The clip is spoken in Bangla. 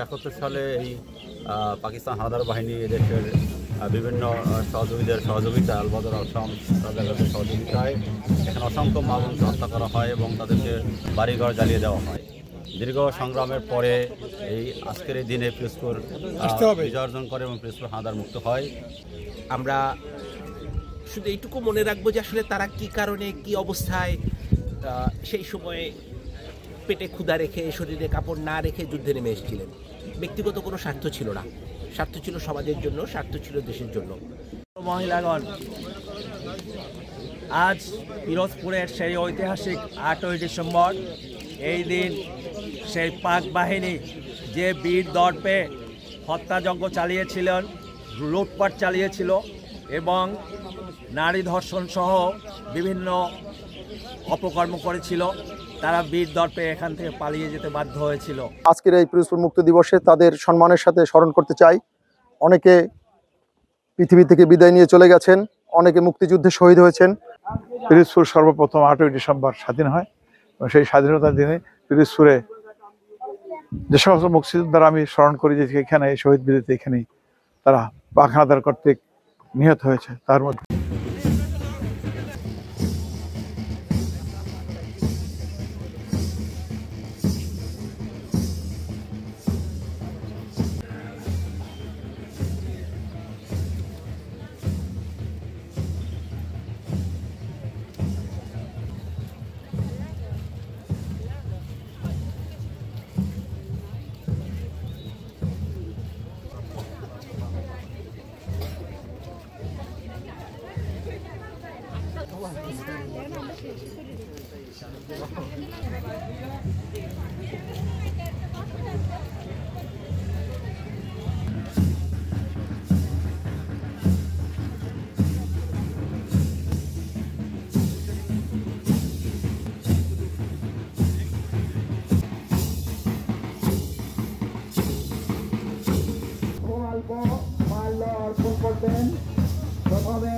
1971 সালে এই পাকিস্তান হানাদার বাহিনী এদেশের বিভিন্ন সহযোগীদের সহযোগিতায় আলবদর আসাম রাজাকারদের সহযোগিতায় এখানে অসংখ্য মা বোনকে হত্যা করা হয় এবং তাদেরকে বাড়িঘর জ্বালিয়ে দেওয়া হয়। দীর্ঘ সংগ্রামের পরে এই আজকের এই দিনে পিরোজপুর বিজয় অর্জন করে এবং পিরোজপুর হানাদার মুক্ত হয়। আমরা শুধু এইটুকু মনে রাখবো যে আসলে তারা কি কারণে কি অবস্থায় সেই সময়ে পেটে ক্ষুধা রেখে শরীরে কাপড় না রেখে যুদ্ধে নেমে এসেছিলেন। ব্যক্তিগত কোনো স্বার্থ ছিল না, স্বার্থ ছিল সমাজের জন্য, স্বার্থ ছিল দেশের জন্য। মহিলাগণ, আজ পিরোজপুরের সেই ঐতিহাসিক 8ই ডিসেম্বর, এই দিন সেই পাক বাহিনী যে বীর দর্পে হত্যাযজ্ঞ চালিয়েছিলেন, লুটপাট চালিয়েছিল এবং নারী ধর্ষণ সহ বিভিন্ন অপকর্ম করেছিল, তারা বীর দর্পে এখান থেকে পালিয়ে যেতে বাধ্য হয়েছিল। আজকের এই পিরোজপুর মুক্তি দিবসে তাদের সম্মানের সাথে স্মরণ করতে চাই। অনেকে পৃথিবী থেকে বিদায় নিয়ে চলে গেছেন, অনেকে মুক্তিযুদ্ধে শহীদ হয়েছেন। পিরোজপুর সর্বপ্রথম 8ই ডিসেম্বর স্বাধীন হয় এবং সেই স্বাধীনতার দিনে পিরোজপুরে যে সমস্ত মুক্তিযোদ্ধারা আমি স্মরণ করি যে এখানে এই শহীদ বিদিতে এখানেই তারা পাক হানাদার কর্তৃক নিহত হয়েছে। তার মধ্যে প্রথমে